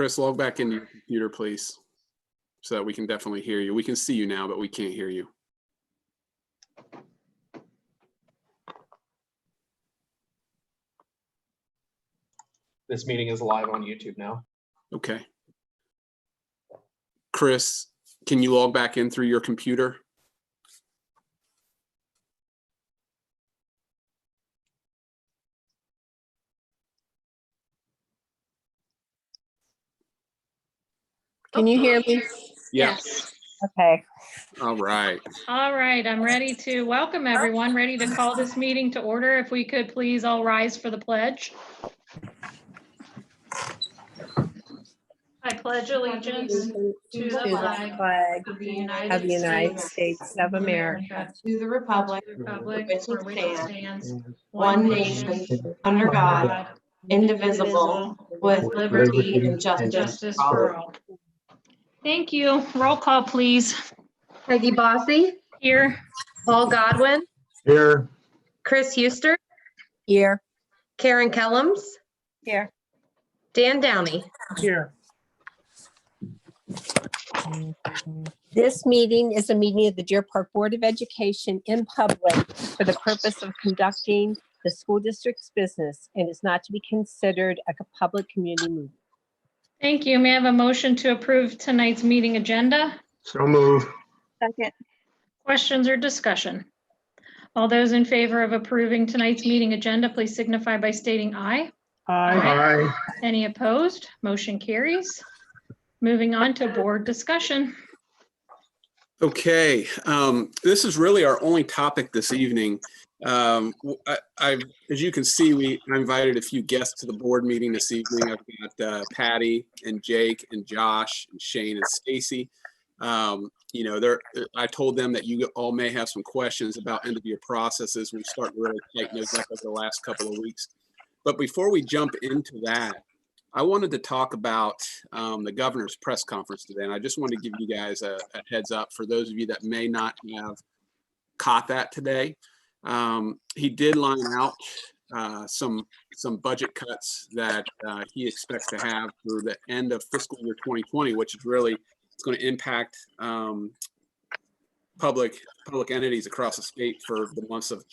Chris, log back into your computer, please, so that we can definitely hear you. We can see you now, but we can't hear you. This meeting is live on YouTube now. Okay. Chris, can you log back in through your computer? Can you hear me? Yes. Okay. All right. All right, I'm ready to welcome everyone, ready to call this meeting to order. If we could please all rise for the pledge. I pledge allegiance to the flag of the United States of America, to the republic for which which it stands, one nation, under God, indivisible, with liberty and justice for all. Thank you. Roll call, please. Peggy Bossy, Here. Paul Godwin, Here. Chris Huster, here. Karen Kellums, Here. Dan Downey. Here. This meeting is a meeting of the Deer Park Board of Education in public for the purpose of conducting the school district's business and is not to be considered a public community meeting. Thank you. May I have a motion to approve tonight's meeting agenda? So move. Second. Questions or discussion? All those in favor of approving tonight's meeting agenda, please signify by stating aye. Aye. Any opposed? Motion carries. Moving on to board discussion. Okay. This is really our only topic this evening. As you can see, I invited a few guests to the board meeting this evening. I've got Patty and Jake and Josh and Shane and Stacy. You know, I told them that you all may have some questions about end of year processes. We're starting to really tighten those up over the last couple of weeks. But before we jump into that, I wanted to talk about the governor's press conference today. And I just wanted to give you guys a heads up for those of you that may not have caught that today. He did line out some budget cuts that he expects to have through the end of fiscal year 2020, which is really, it's going to impact public entities across the state for the months of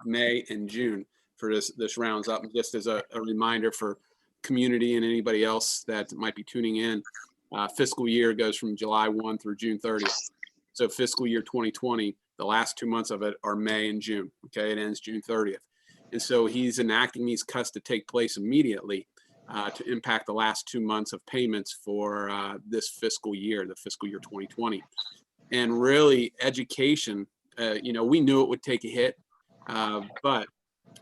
May and June for this rounds up. And just as a reminder for community and anybody else that might be tuning in, fiscal year goes from July 1 through June 30th. So fiscal year 2020, the last 2 months of it are May and June. Okay, it ends June 30th. And so he's enacting these cuts to take place immediately to impact the last 2 months of payments for this fiscal year, the fiscal year 2020. And really education, you know, we knew it would take a hit, but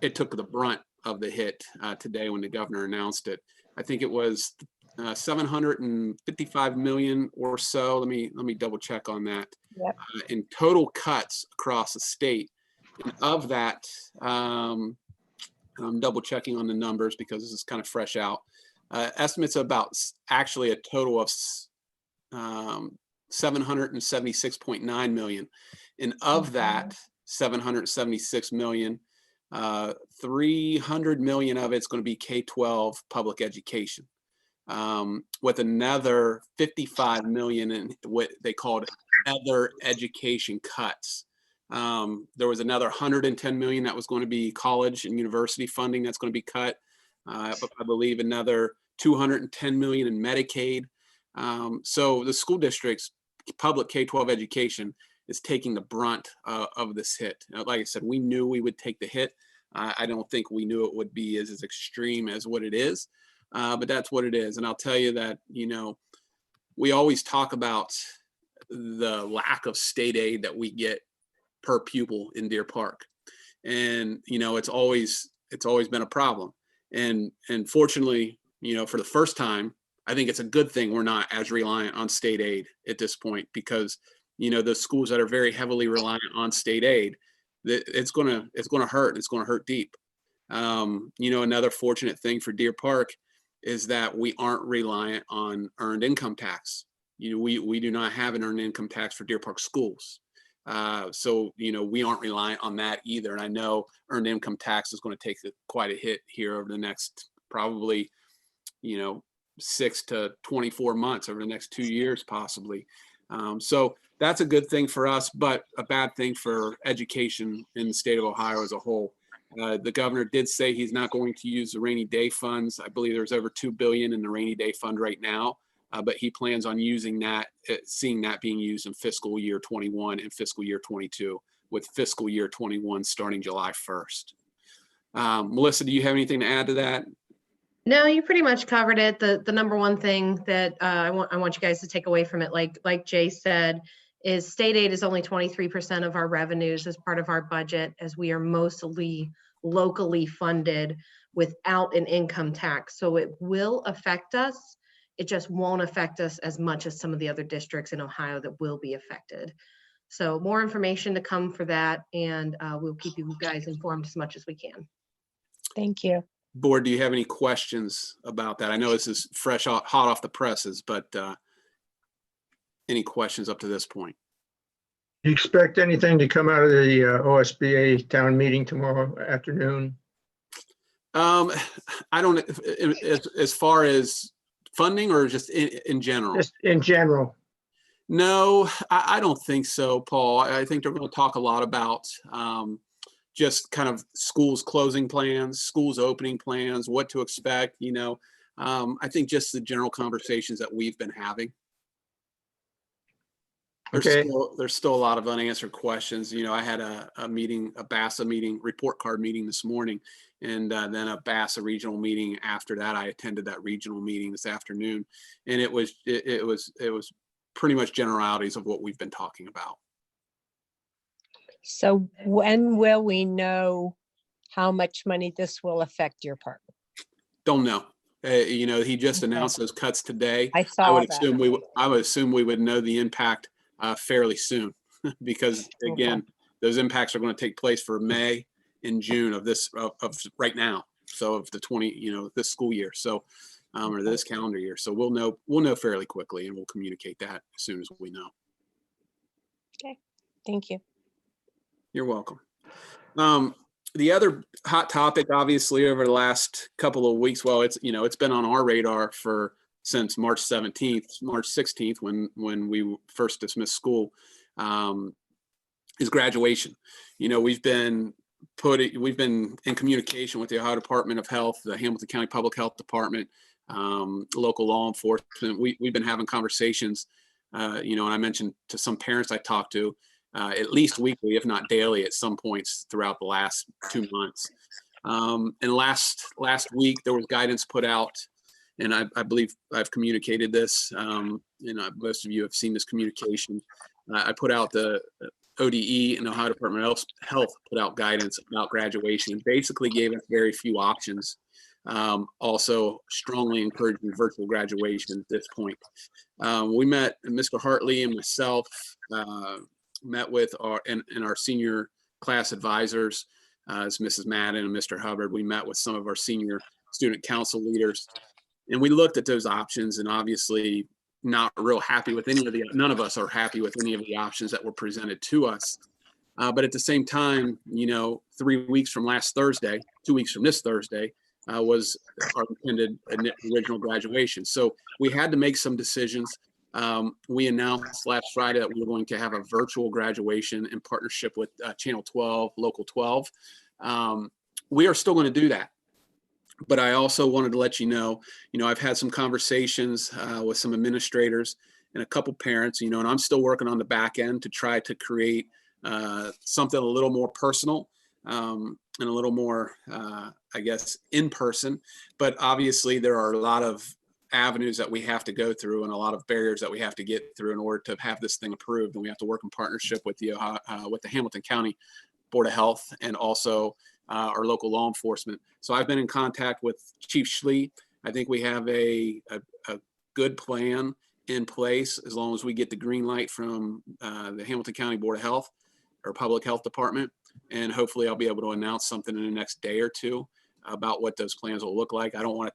it took the brunt of the hit today when the governor announced it. I think it was 755 million or so. Let me double check on that. Yep. In total cuts across the state. And of that, I'm double checking on the numbers because this is kind of fresh out. Estimates about actually a total of 776.9 million. And of that 776 million, 300 million of it's going to be K-12 public education, with another 55 million in what they called other education cuts. There was another 110 million that was going to be college and university funding that's going to be cut. I believe another 210 million in Medicaid. So the school district's public K-12 education is taking the brunt of this hit. Like I said, we knew we would take the hit. I don't think we knew it would be as extreme as what it is, but that's what it is. And I'll tell you that, you know, we always talk about the lack of state aid that we get per pupil in Deer Park. And, you know, it's always been a problem. And fortunately, you know, for the first time, I think it's a good thing we're not as reliant on state aid at this point, because, you know, the schools that are very heavily reliant on state aid, it's going to hurt. It's going to hurt deep. You know, another fortunate thing for Deer Park is that we aren't reliant on earned income tax. You know, we do not have an earned income tax for Deer Park schools. So, you know, we aren't reliant on that either. And I know earned income tax is going to take quite a hit here over the next probably, you know, 6 to 24 months, over the next 2 years, possibly. So that's a good thing for us, but a bad thing for education in the state of Ohio as a whole. The governor did say he's not going to use the rainy day funds. I believe there's over $2 billion in the rainy day fund right now, but he plans on using that, seeing that being used in fiscal year 21 and fiscal year 22, with fiscal year 21 starting July 1st. Melissa, do you have anything to add to that? No, you pretty much covered it. The number one thing that I want you guys to take away from it, like Jay said, is state aid is only 23% of our revenues as part of our budget, as we are mostly locally funded without an income tax. So it will affect us. It just won't affect us as much as some of the other districts in Ohio that will be affected. So more information to come for that, and we'll keep you guys informed as much as we can. Thank you. Board, do you have any questions about that? I know this is fresh, hot off the presses, but any questions up to this point? Do you expect anything to come out of the OSBA town meeting tomorrow afternoon? I don't, as far as funding or just in general? Just in general. No, I don't think so, Paul. I think they're going to talk a lot about just kind of schools closing plans, schools opening plans, what to expect, you know. I think just the general conversations that we've been having. There's still a lot of unanswered questions. You know, I had a meeting, a BASA meeting, report card meeting this morning, and then a BASA regional meeting after that. I attended that regional meeting this afternoon, and it was pretty much generalities of what we've been talking about. So when will we know how much money this will affect your part? Don't know. You know, he just Okay. announced those cuts today. I I saw would that. assume we would know the impact fairly soon, because again, those impacts are going to take place for May and June of this of right now. So of the this school year. So or this calendar year. So we'll know fairly quickly, and we'll communicate that as soon as we know. Okay, thank you. You're welcome. The other hot topic, obviously, over the last couple of weeks, well, it's been on our radar since March 16th, when we first dismissed school, is graduation. You know, we've been in communication with the Ohio Department of Health, the Hamilton County Public Health Department, local law enforcement. We've been having conversations, and I mentioned to some parents I talked to, at least weekly, if not daily, at some points throughout the last 2 months. And last week there was guidance put out, and I believe I've communicated this. Most of you have seen this communication. I put out the ODE and Ohio Department of Health put out guidance about graduation and basically gave us very few options. Also strongly encouraging virtual graduation at this point. We met, Mr. Hartley and myself, met with our senior class advisors, as Mrs. Madden and Mr. Hubbard. We met with some of our senior student council leaders, and we looked at those options, and obviously not real happy with none of us are happy with any of the options that were presented to us. But at the same time, 3 weeks from last Thursday, 2 weeks from this Thursday, was our intended original graduation. So we had to make some decisions. We announced last Friday that we were going to have a virtual graduation in partnership with Channel 12, Local 12. We are still going to do that. But I also wanted to let you know, I've had some conversations with some administrators and a couple parents, and I'm still working on the back end to try to create something a little more personal and a little more, in person. But obviously there are a lot of avenues that we have to go through and a lot of barriers that we have to get through in order to have this thing approved. And we have to work in partnership with the Hamilton County Board of Health and also our local law enforcement. So I've been in contact with Chief Schlee. I think we have a good plan in place as long as we get the green light from the Hamilton County Board of Health or Public Health Department. And hopefully I'll be able to announce something in the next day or two about what those plans will look like. I don't want to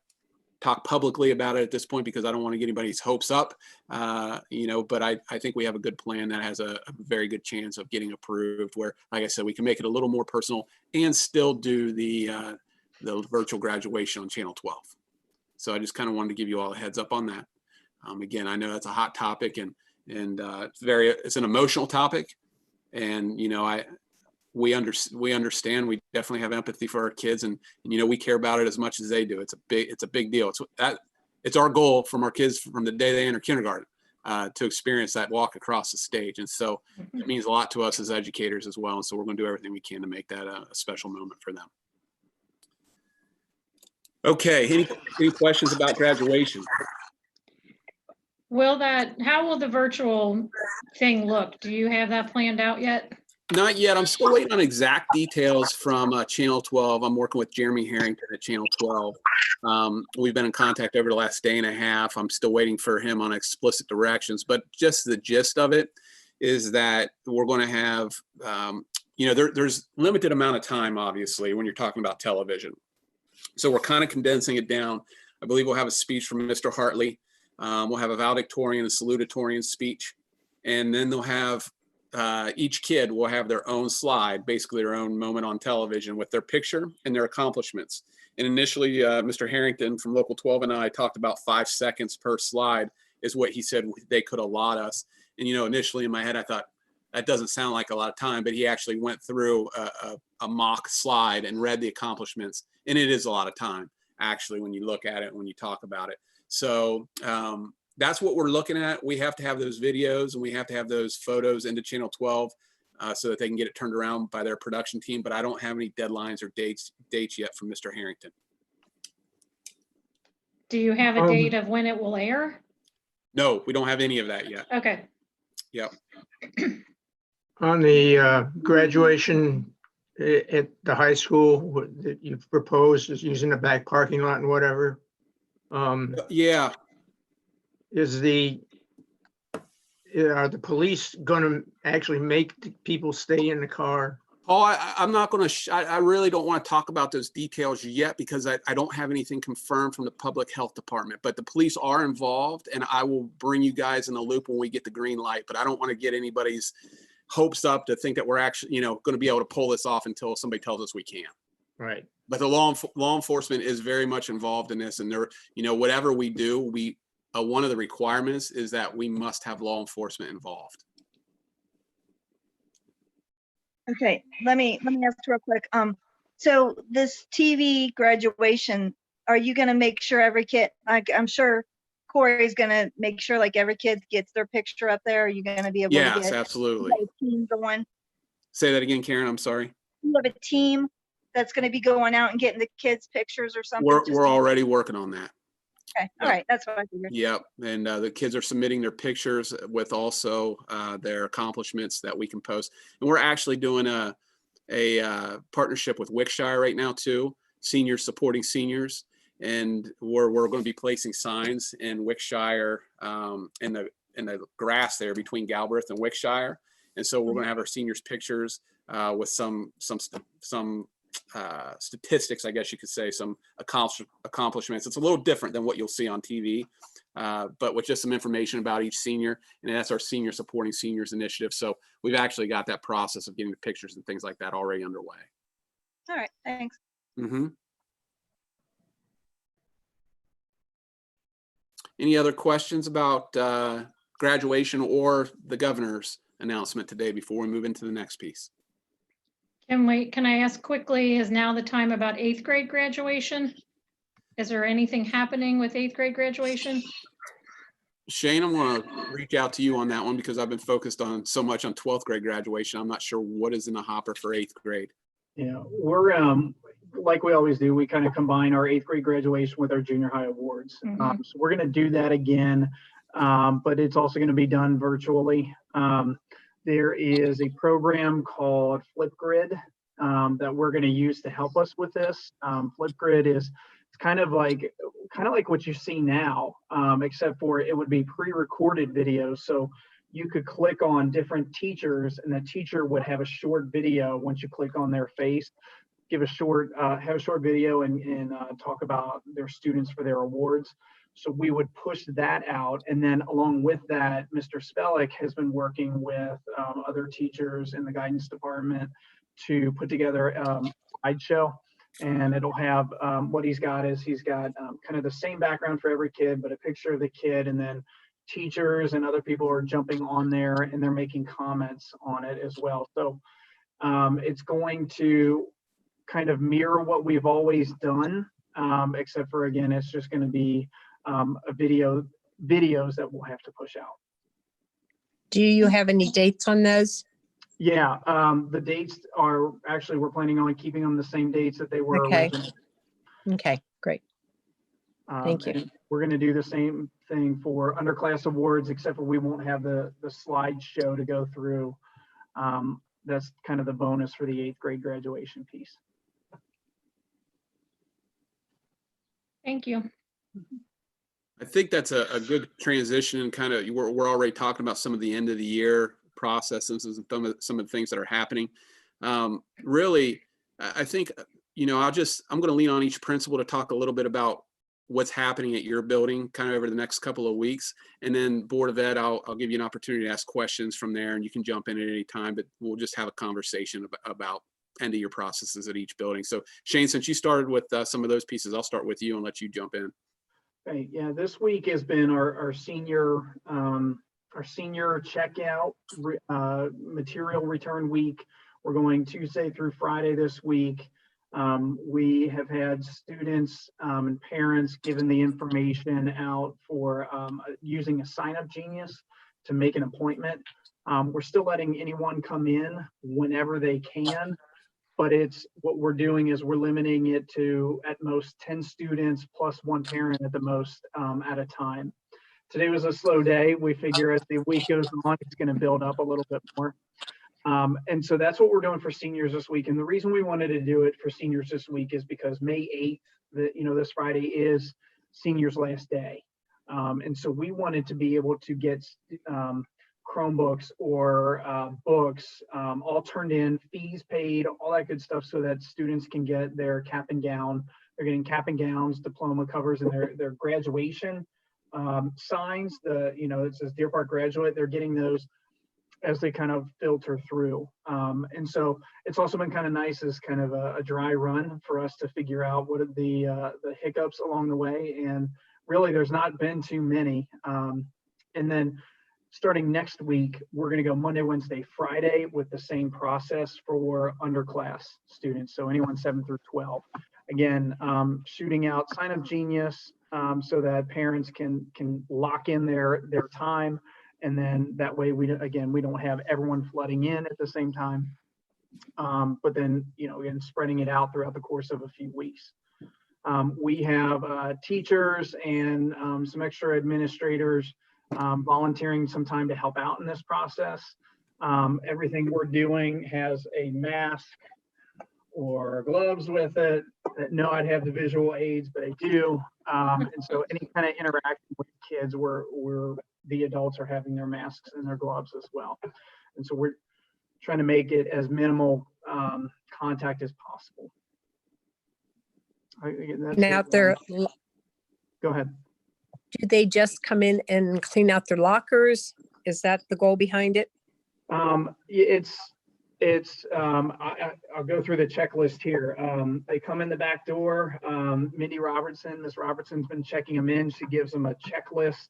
talk publicly about it at this point because I don't want to get anybody's hopes up, but I think we have a good plan that has a very good chance of getting approved where, like I said, we can make it a little more personal and still do the virtual graduation on Channel 12. So I just kind of wanted to give you all a heads up on that. Again, I know that's a hot topic, and it's an emotional topic, and we understand. We definitely have empathy for our kids, and we care about it as much as they do. It's a big deal. It's our goal from our kids from the day they enter kindergarten to experience that walk across the stage, and so it means a lot to us as educators as well. And so we're going to do everything we can to make that a special moment for them. Okay, any questions about graduation? How will the virtual thing look? Do you have that planned out yet? Not yet. I'm still waiting on exact details from Channel 12. I'm working with Jeremy Harrington at Channel 12. We've been in contact over the last day and a half. I'm still waiting for him on explicit directions, but just the gist of it is that we're going to have, there's limited amount of time, obviously, when you're talking about television. So we're kind of condensing it down. I believe we'll have a speech from Mr. Hartley. We'll have a valedictorian and salutatorian speech, and then they'll have each kid will have their own slide, basically their own moment on television with their picture and their accomplishments. And initially, Mr. Harrington from Local 12 and I talked about 5 seconds per slide is what he said they could allot us. And initially in my head, I thought that doesn't sound like a lot of time, but he actually went through a mock slide and read the accomplishments, and it is a lot of time actually when you look at it, when you talk about it. So that's what we're looking at. We have to have those videos and we have to have those photos into Channel 12 so that they can get it turned around by their production team. But I don't have any deadlines or dates yet from Mr. Harrington. Do you have a date of when it will air? No, we don't have any of that yet. Okay. Yep. On the graduation at the high school that you've proposed is using the back parking lot and whatever. Yeah. Are the police going to actually make people stay in the car? Paul, I'm not going to, I really don't want to talk about those details yet because I don't have anything confirmed from the public health department, but the police are involved and I will bring you guys in the loop when we get the green light, but I don't want to get anybody's hopes up to think that we're actually, going to be able to pull this off until somebody tells us we can. Right. But the law enforcement is very much involved in this, and they're, whatever we do, one of the requirements is that we must have law enforcement involved. Okay, let me ask real quick. So this TV graduation, are you going to make sure every kid? I'm sure Corey's going to make sure like every kid gets their picture up there. Are you going to be able to Yes, get absolutely. a team going? Say that again, Karen. I'm sorry. You have a team that's going to be going out and getting the kids pictures or something? We're already working on that. Okay, all right, that's what I figured. Yep, and the kids are submitting their pictures with also their accomplishments that we can post. And we're actually doing a partnership with Wickshire right now too, seniors supporting seniors. And we're going to be placing signs in Wickshire in the grass there between Galbraith and Wickshire. And so we're going to have our seniors pictures with some statistics, I guess you could say, some accomplishments. It's a little different than what you'll see on TV, but with just some information about each senior, and that's our Senior Supporting Seniors initiative. So we've actually got that process of getting the pictures and things like that already underway. All right, thanks. Mm-hmm. Any other questions about graduation or the governor's announcement today before we move into the next piece? Can I ask quickly, is now the time about 8th grade graduation? Is there anything happening with 8th grade graduation? Shane, I'm going to reach out to you on that one because I've been focused on so much on 12th grade graduation. I'm not sure what is in the hopper for 8th grade. Yeah, we're like we always do, we kind of combine our 8th grade graduation with our junior high awards. Mm-hmm. So we're going to do that again, but it's also going to be done virtually. There is a program called Flipgrid that we're going to use to help us with this. Flipgrid is kind of like what you see now, except for it would be pre-recorded videos. So you could click on different teachers, and the teacher would have a short video once you click on their face. Have a short video and talk about their students for their awards. So we would push that out, and then along with that, Mr. Spellick has been working with other teachers in the guidance department to put together a slideshow And it'll have, what he's got is he's got kind of the same background for every kid, but a picture of the kid, and then teachers and other people are jumping on there and they're making comments on it as well. So it's going to kind of mirror what we've always done, except for, again, it's just going to be videos that we'll have to push out. Do you have any dates on those? Yeah, the dates are actually, we're planning on keeping them the same dates that they were Okay. originally. Okay, great. Thank you. And we're going to do the same thing for underclass awards, except for we won't have the slideshow to go through. That's kind of the bonus for the 8th grade graduation piece. Thank you. I think that's a good transition, and kind of we're already talking about some of the end of the year processes and some of the things that are happening. Really, I think, I'm going to lean on each principal to talk a little bit about what's happening at your building kind of over the next couple of weeks. And then Board of Ed, I'll give you an opportunity to ask questions from there, and you can jump in at any time, but we'll just have a conversation about end of year processes at each building. So Shane, since you started with some of those pieces, I'll start with you and let you jump in. Okay, yeah, this week has been our senior checkout material return week. We're going Tuesday through Friday this week. We have had students and parents given the information out for using a sign-up genius to make an appointment. We're still letting anyone come in whenever they can, but what we're doing is we're limiting it to at most 10 students plus 1 parent at the most at a time. Today was a slow day. We figure as the week goes on, it's going to build up a little bit more. And so that's what we're doing for seniors this week. And the reason we wanted to do it for seniors this week is because May 8th, this Friday, is seniors' last day. And so we wanted to be able to get Chromebooks or books all turned in, fees paid, all that good stuff, so that students can get their cap and gown. They're getting cap and gowns, diploma covers, and their graduation signs. It says Deer Park graduate. They're getting those as they kind of filter through. And so it's also been kind of nice as kind of a dry run for us to figure out what are the hiccups along the way. And really, there's not been too many. And then starting next week, we're going to go Monday, Wednesday, Friday with the same process for underclass students. So anyone 7 through 12. Again, shooting out Sign Up Genius so that parents can lock in their time. And then that way we don't have everyone flooding in at the same time. But then, again, spreading it out throughout the course of a few weeks. We have teachers and some extra administrators volunteering some time to help out in this process. Everything we're doing has a mask or gloves with it. No, I'd have the visual aids, but I do. And so any kind of interaction with kids, the adults are having their masks and their gloves as well. And so we're trying to make it as minimal contact as possible. Now, Go ahead. do they just come in and clean out their lockers? Is that the goal behind it? I'll go through the checklist here. They come in the back door. Miss Robertson's been checking them in. She gives them a checklist.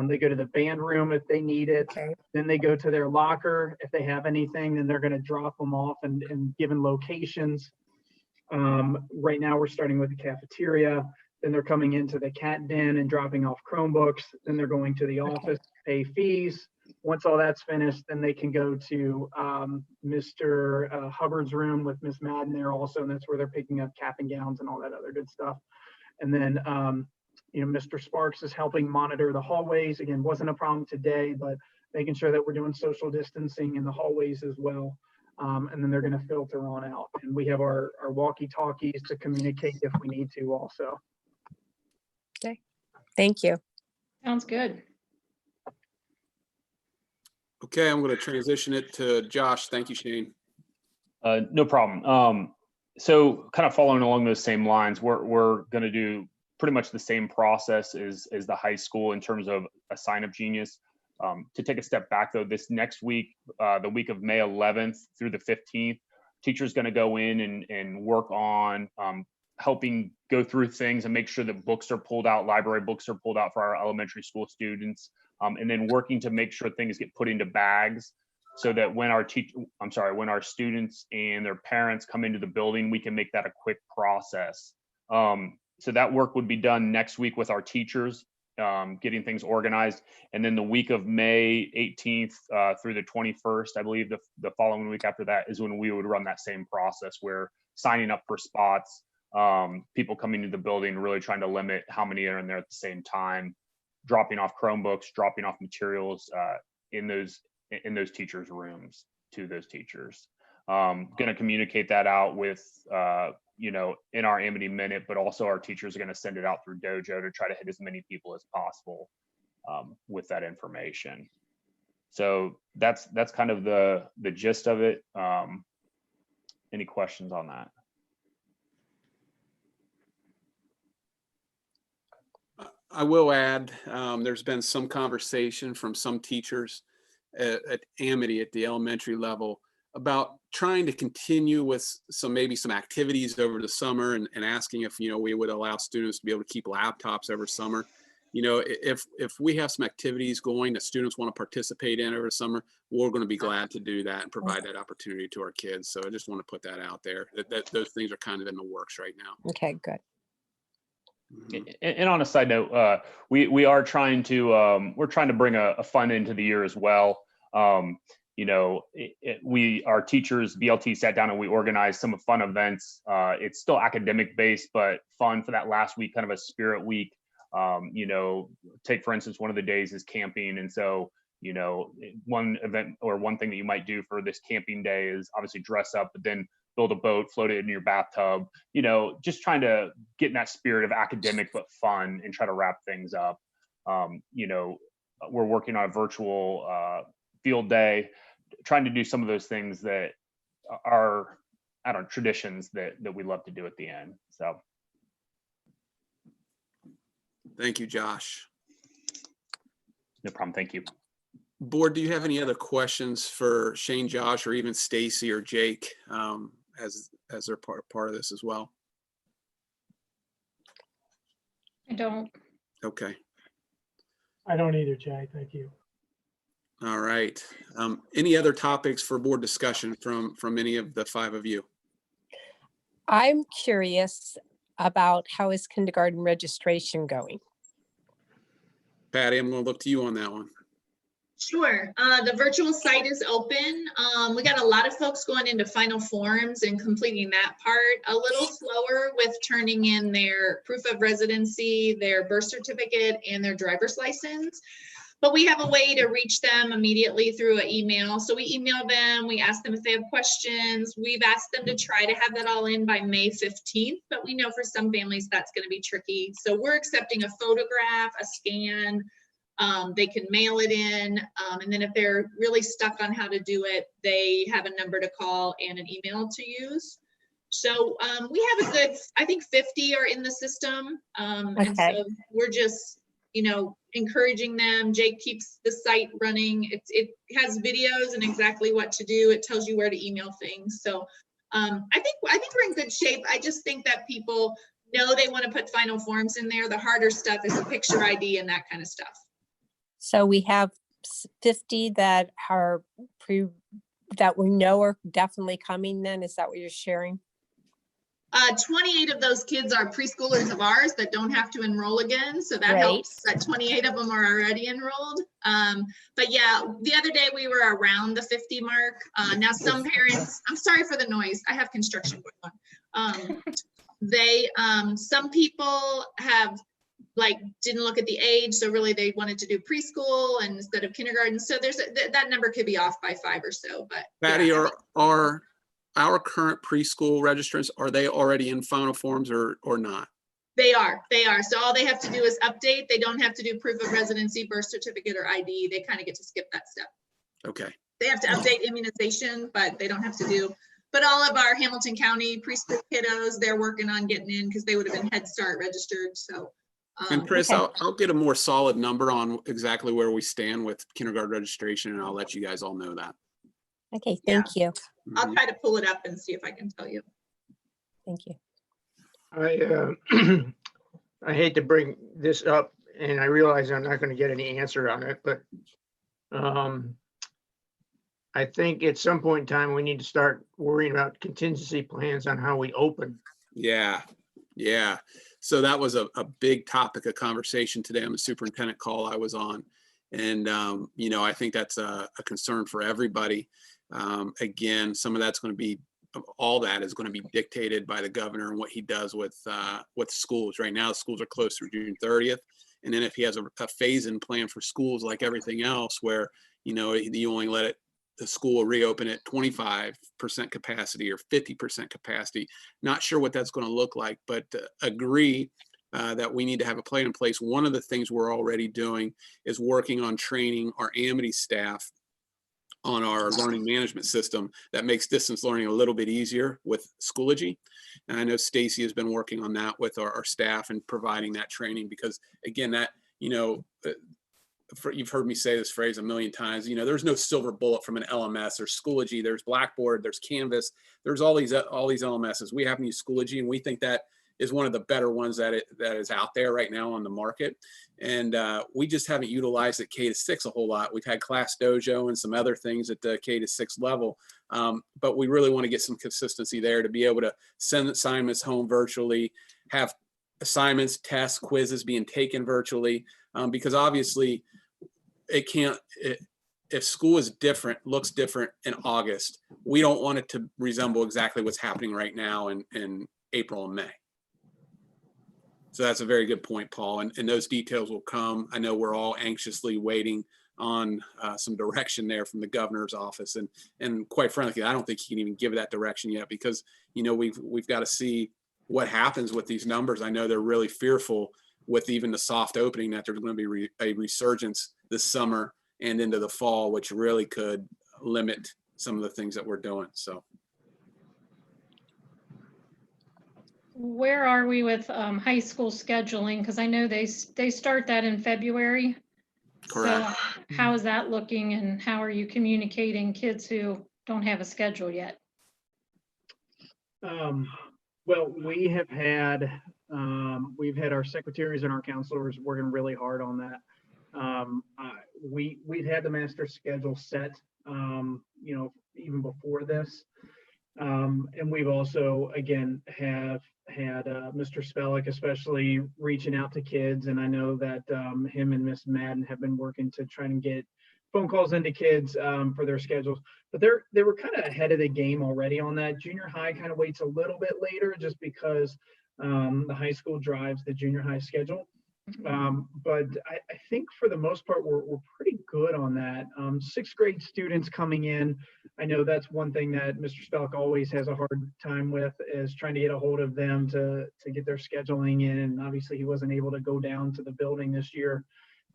They go to the band room if they need it. Okay. Then they go to their locker. If they have anything, then they're going to drop them off and given locations. Right now we're starting with the cafeteria. Then they're coming into the cat den and dropping off Chromebooks. Then they're going to the office, pay fees. Once all that's finished, then they can go to Mr. Hubbard's room with Miss Madden there also, and that's where they're picking up cap and gowns and all that other good stuff. And then, Mr. Sparks is helping monitor the hallways. Again, wasn't a problem today, but making sure that we're doing social distancing in the hallways as well. And then they're going to filter on out. And we have our walkie-talkies to communicate if we need to also. Okay, thank you. Sounds good. Okay, I'm going to transition it to Josh. Thank you, Shane. No problem. So kind of following along those same lines, we're going to do pretty much the same process as the high school in terms of a sign-up genius. To take a step back though, this next week, the week of May 11th through the 15th, teacher's going to go in and work on helping go through things and make sure that books are pulled out, library books are pulled out for our elementary school students, and then working to make sure things get put into bags so that when when our students and their parents come into the building, we can make that a quick process. So that work would be done next week with our teachers, getting things organized. And then the week of May 18th through the 21st, I believe the following week after that is when we would run that same process where signing up for spots, people coming to the building, really trying to limit how many are in there at the same time, dropping off Chromebooks, dropping off materials in those teachers' rooms to those teachers. Going to communicate that out with, in our Amity Minute, but also our teachers are going to send it out through Dojo to try to hit as many people as possible with that information. So that's kind of the gist of it. Any questions on that? I will add, there's been some conversation from some teachers at Amity at the elementary level about trying to continue with maybe some activities over the summer and asking if, we would allow students to be able to keep laptops over summer. If we have some activities going that students want to participate in over the summer, we're going to be glad to do that and provide that opportunity to our kids. So I just want to put that out there, that those things are kind of in the works right now. Okay, good. And on a side note, we are trying to bring a fun into the year as well. Our teachers BLT sat down and we organized some fun events. It's still academic based, but fun for that last week, kind of a spirit week. Take for instance, one of the days is camping, and so one event or one thing that you might do for this camping day is obviously dress up, but then build a boat, float it in your bathtub, just trying to get in that spirit of academic but fun and try to wrap things up. We're working on a virtual field day, trying to do some of those things that are, traditions that we love to do at the end. So. Thank you, Josh. No problem. Thank you. Board, do you have any other questions for Shane, Josh, or even Stacy or Jake as they're part of this as well? I don't. Okay. I don't either, Jay. Thank you. All right. Any other topics for board discussion from any of the five of you? I'm curious about how is kindergarten registration going? Patty, I'm going to look to you on that one. Sure. The virtual site is open. We got a lot of folks going into final forms and completing that part. A little slower with turning in their proof of residency, their birth certificate, and their driver's license. But we have a way to reach them immediately through an email. So we email them, we ask them if they have questions. We've asked them to try to have that all in by May 15th, but we know for some families that's going to be tricky. So we're accepting a photograph, a scan. They can mail it in. And then if they're really stuck on how to do it, they have a number to call and an email to use. So we have a good, I think 50 are in the system. Okay. And so we're just, encouraging them. Jake keeps the site running. It has videos and exactly what to do. It tells you where to email things. So I think we're in good shape. I just think that people know they want to put final forms in there. The harder stuff is the picture ID and that kind of stuff. So we have 50 that are that we know are definitely coming then? Is that what you're sharing? 28 of those kids are preschoolers of ours that don't have to enroll again. So that Right. helps that 28 of them are already enrolled. But yeah, the other day we were around the 50 mark. Now some parents, I'm sorry for the noise. I have construction going on. Some people have didn't look at the age. So really they wanted to do preschool and instead of kindergarten. So there's that number could be off by 5 or so, but. Patty, yeah, are our current preschool registrants, are they already in final forms or not? They are. So all they have to do is update. They don't have to do proof of residency, birth certificate, or ID. They kind of get to skip that step. Okay. They have to update immunization, but they don't have to do. But all of our Hamilton County preschool kiddos, they're working on getting in because they would have been Head Start registered. So. And Chris, Okay. I'll get a more solid number on exactly where we stand with kindergarten registration, and I'll let you guys all know that. Okay, Yeah. thank you. I'll try to pull it up and see if I can tell you. Thank you. I hate to bring this up, and I realize I'm not going to get any answer on it, but I think at some point in time, we need to start worrying about contingency plans on how we open. Yeah, yeah. So that was a big topic of conversation today on the superintendent call I was on. And, you know, I think that's a concern for everybody. Again, some of that's going to be, all that is going to be dictated by the governor and what he does with schools. Right now, schools are closed through June 30th. And then if he has a phase-in plan for schools like everything else, where, you know, you only let the school reopen at 25% capacity or 50% capacity. Not sure what that's going to look like, but agree that we need to have a plan in place. One of the things we're already doing is working on training our Amity staff on our learning management system that makes distance learning a little bit easier with Schoology. And I know Stacy has been working on that with our staff and providing that training, because again, that, you know, you've heard me say this phrase a million times, you know, there's no silver bullet from an LMS. There's Schoology, there's Blackboard, there's Canvas, there's all these LMSs. We happen to use Schoology, and we think that is one of the better ones that is out there right now on the market. And we just haven't utilized it K-6 a whole lot. We've had Class Dojo and some other things at the K-6 level, but we really want to get some consistency there to be able to send assignments home virtually, have assignments, tests, quizzes being taken virtually, because obviously it can't, if school is different, looks different in August, we don't want it to resemble exactly what's happening right now in April and May. So that's a very good point, Paul. And those details will come. I know we're all anxiously waiting on some direction there from the governor's office. And quite frankly, I don't think he can even give that direction yet, because, you know, we've got to see what happens with these numbers. I know they're really fearful with even the soft opening that there's going to be a resurgence this summer and into the fall, which really could limit some of the things that we're doing. So. Where are we with high school scheduling? Because I know they start that in February. Correct. So how is that looking, and how are you communicating kids who don't have a schedule yet? Well, we've had our secretaries and our counselors working really hard on that. We've had the master schedule set, you know, even before this. And we've also, again, have had Mr. Spellick especially reaching out to kids. And I know that him and Miss Madden have been working to try and get phone calls into kids for their schedules. But they were kind of ahead of the game already on that. Junior high kind of waits a little bit later just because the high school drives the junior high schedule. But I think for the most part, we're pretty good on that. Sixth grade students coming in, I know that's one thing that Mr. Spelk always has a hard time with, is trying to get a hold of them to get their scheduling in. And obviously he wasn't able to go down to the building this year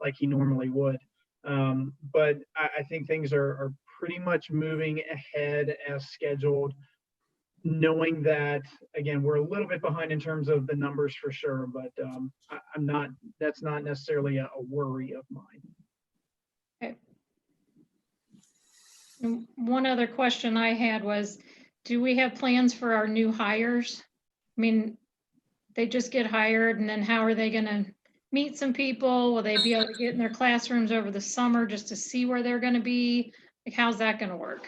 like he normally would. But I think things are pretty much moving ahead as scheduled, knowing that, again, we're a little bit behind in terms of the numbers for sure, but that's not necessarily a worry of mine. Okay. And one other question I had was, do we have plans for our new hires? I mean, they just get hired, and then how are they going to meet some people? Will they be able to get in their classrooms over the summer just to see where they're going to be? Like, how's that going to work?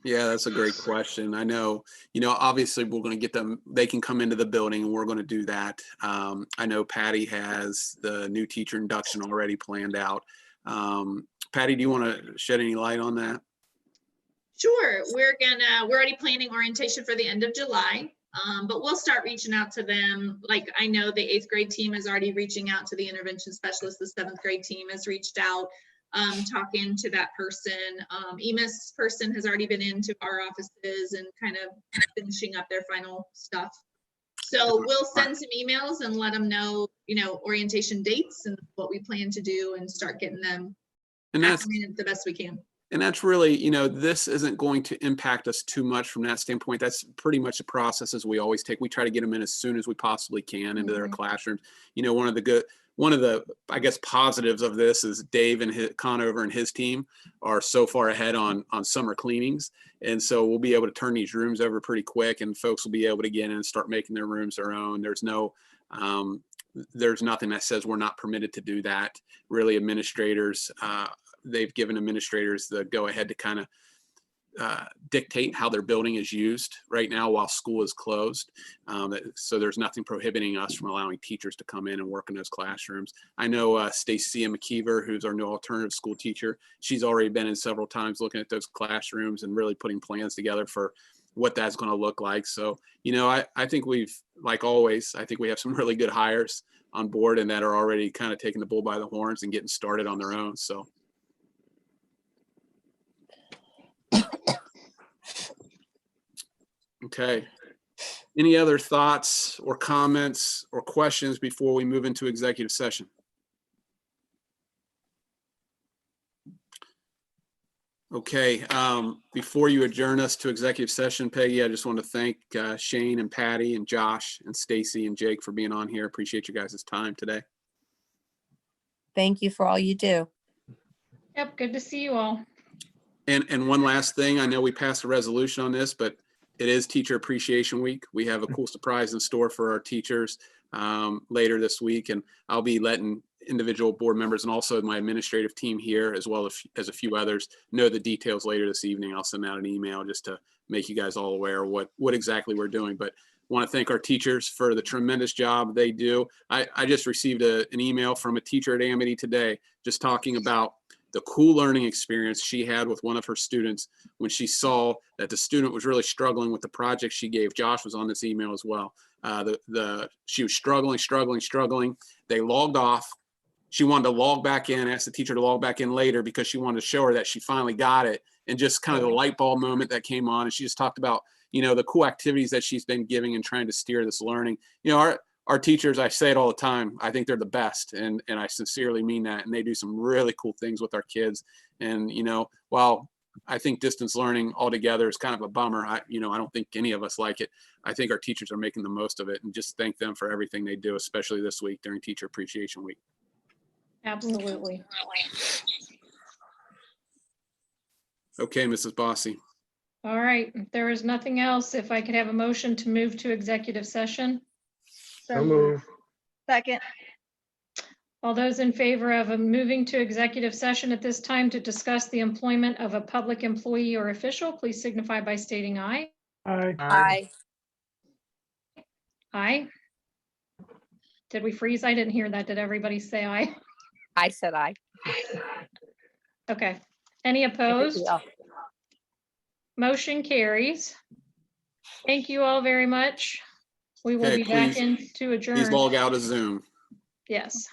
Yeah, that's a great question. I know, you know, obviously we're going to get them, they can come into the building, and we're going to do that. I know Patty has the new teacher induction already planned out. Patty, do you want to shed any light on that? Sure, we're already planning orientation for the end of July, but we'll start reaching out to them. Like, I know the 8th grade team is already reaching out to the intervention specialist. The 7th grade team has reached out, talking to that person. EMIS person has already been into our offices and kind of finishing up their final stuff. So we'll send some emails and let them know, you know, orientation dates and what we plan to do, and start getting them And that's acclimated the best we can. And that's really, this isn't going to impact us too much from that standpoint. That's pretty much the process as we always take. We try to get them in as soon as we possibly can into their classrooms. One of the, I guess, positives of this is Dave and Conover and his team are so far ahead on summer cleanings. And so we'll be able to turn these rooms over pretty quick, and folks will be able to get in and start making their rooms their own. There's nothing that says we're not permitted to do that. Really, administrators, they've given administrators the go ahead to kind of dictate how their building is used right now while school is closed. So there's nothing prohibiting us from allowing teachers to come in and work in those classrooms. I know Stacia McKeever, who's our new alternative school teacher, she's already been in several times looking at those classrooms and really putting plans together for what that's going to look like. So, I think like always, I think we have some really good hires on board and that are already kind of taking the bull by the horns and getting started on their own. So. Okay. Any other thoughts or comments or questions before we move into executive session? Okay. Before you adjourn us to executive session, Peggy, I just want to thank Shane and Patty and Josh and Stacy and Jake for being on here. Appreciate you guys' time today. Thank you for all you do. Yep, good to see you all. And one last thing, I know we passed a resolution on this, but it is Teacher Appreciation Week. We have a cool surprise in store for our teachers later this week, and I'll be letting individual board members and also my administrative team here, as well as a few others, know the details later this evening. I'll send out an email just to make you guys all aware of what exactly we're doing. But want to thank our teachers for the tremendous job they do. I just received an email from a teacher at Amity today just talking about the cool learning experience she had with one of her students when she saw that the student was really struggling with the project she gave. Josh was on this email as well. She was struggling. They logged off. She wanted to log back in, asked the teacher to log back in later because she wanted to show her that she finally got it, and just kind of the light bulb moment that came on. And she just talked about, the cool activities that she's been giving and trying to steer this learning. Our teachers, I say it all the time, I think they're the best, and I sincerely mean that. And they do some really cool things with our kids. And, while I think distance learning altogether is kind of a bummer, I don't think any of us like it. I think our teachers are making the most of it, and just thank them for everything they do, especially this week during Teacher Appreciation Week. Absolutely. Okay, Mrs. Bossy. All right, if there is nothing else, if I could have a motion to move to executive session. So move. Second. All those in favor of moving to executive session at this time to discuss the employment of a public employee or official, please signify by stating aye. Aye. Aye. Aye. Did we freeze? I didn't hear that. Did everybody say aye? I said aye. Okay. Any opposed? Yeah. Motion carries. Thank you all very much. We will Okay, be back please- in to adjourn. Please log out of Zoom. Yes.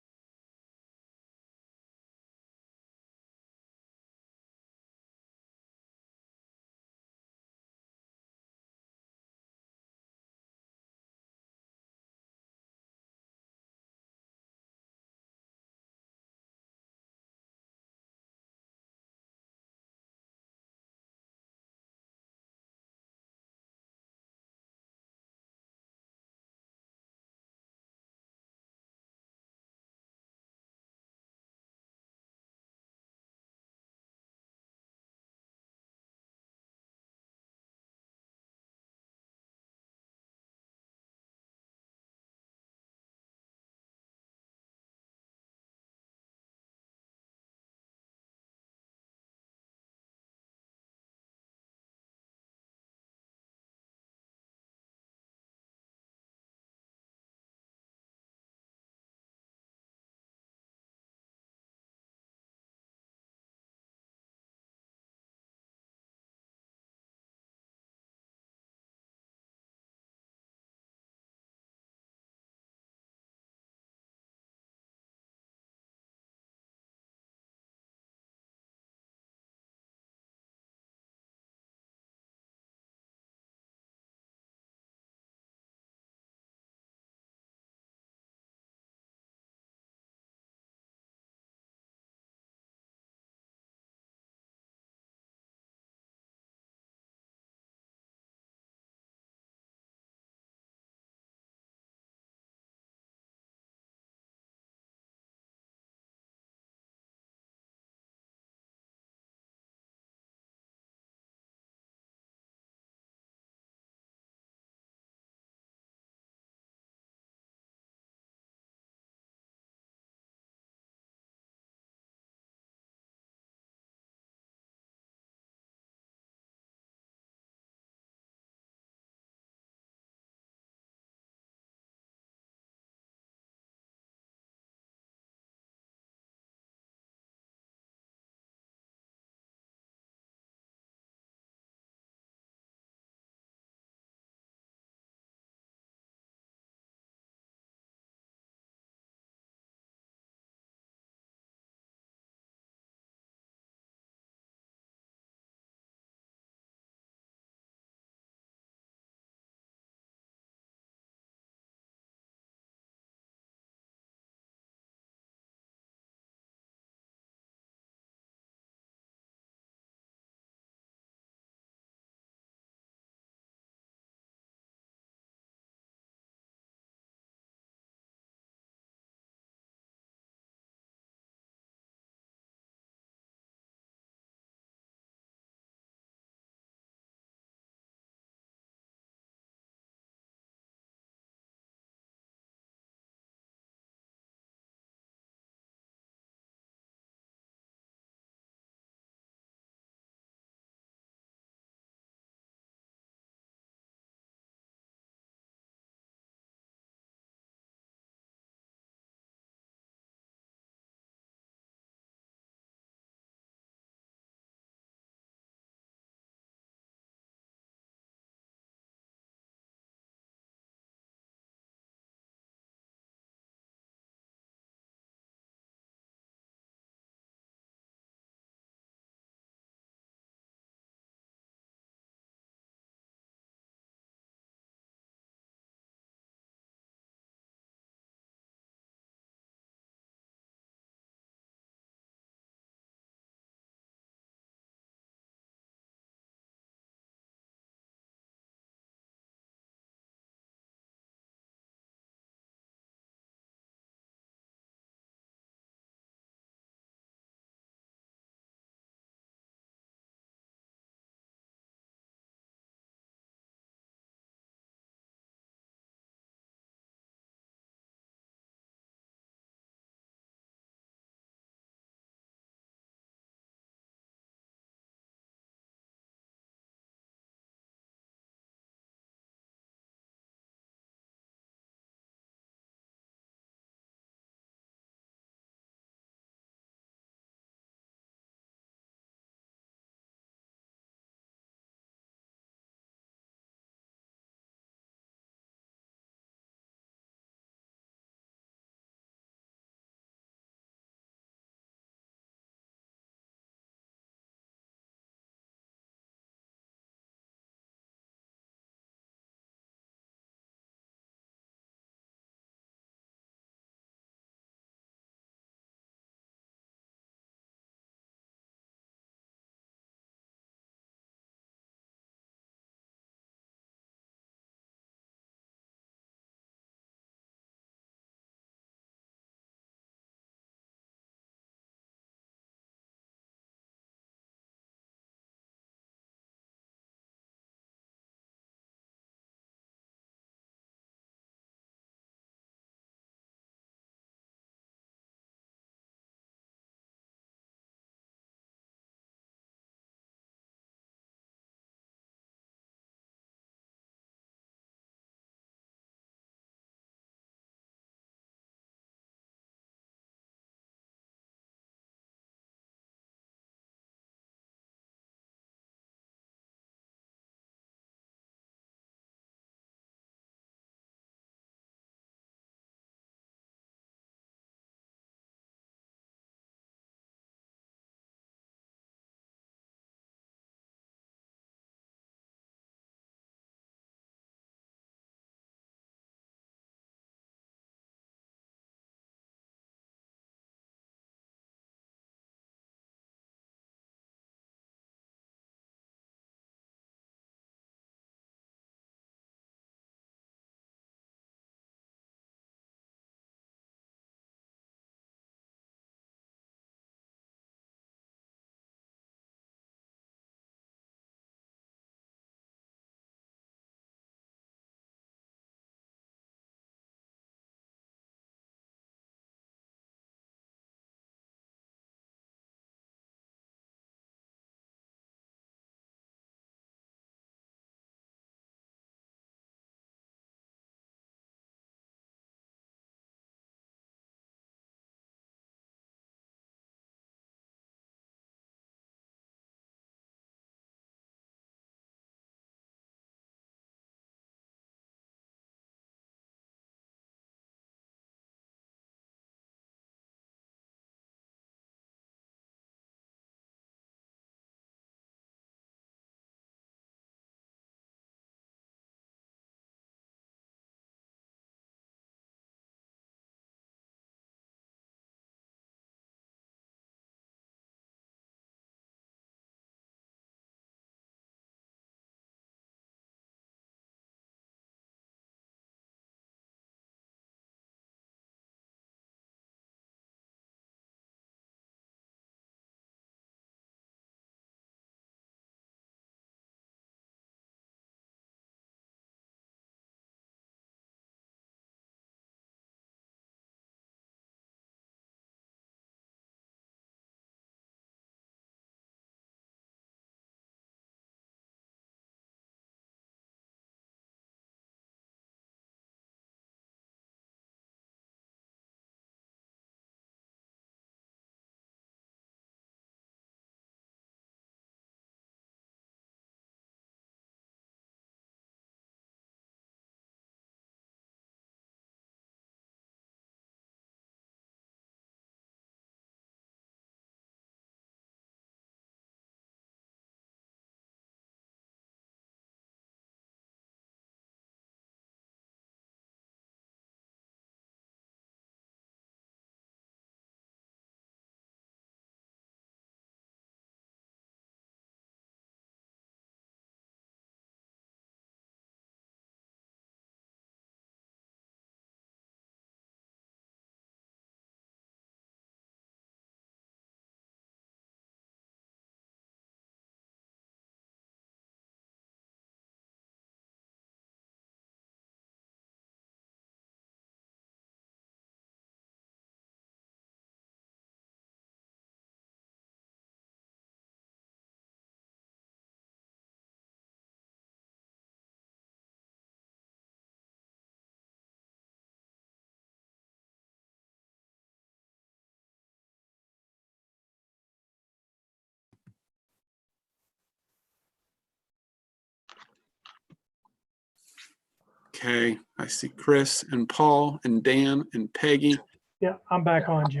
Okay, I see Chris and Paul and Dan and Peggy. Yeah, I'm back on, Jay.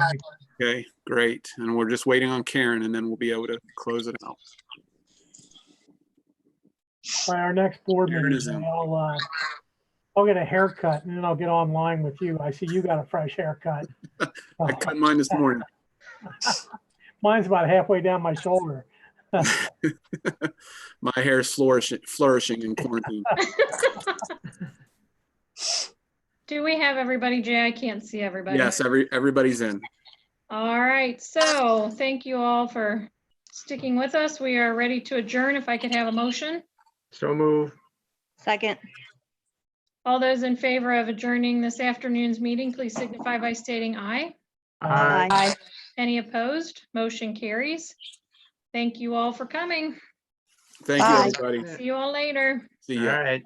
Okay, great. And we're just waiting on Karen and then we'll be able to close it out. By our next board There it meeting, is in. I'll get a haircut and then I'll get online with you. I see you got a fresh haircut. I cut mine this morning. Mine's about halfway down my shoulder. My hair is flourishing in quarantine. Do we have everybody, Jay? I can't see everybody. Yes, everybody's in. All right, so thank you all for sticking with us. We are ready to adjourn. If I could have a motion. So move. Second. All those in favor of adjourning this afternoon's meeting, please signify by stating aye. Aye. Any opposed? Motion carries. Thank you all for coming. Thank you, Bye. everybody. See you all later. See All ya. right.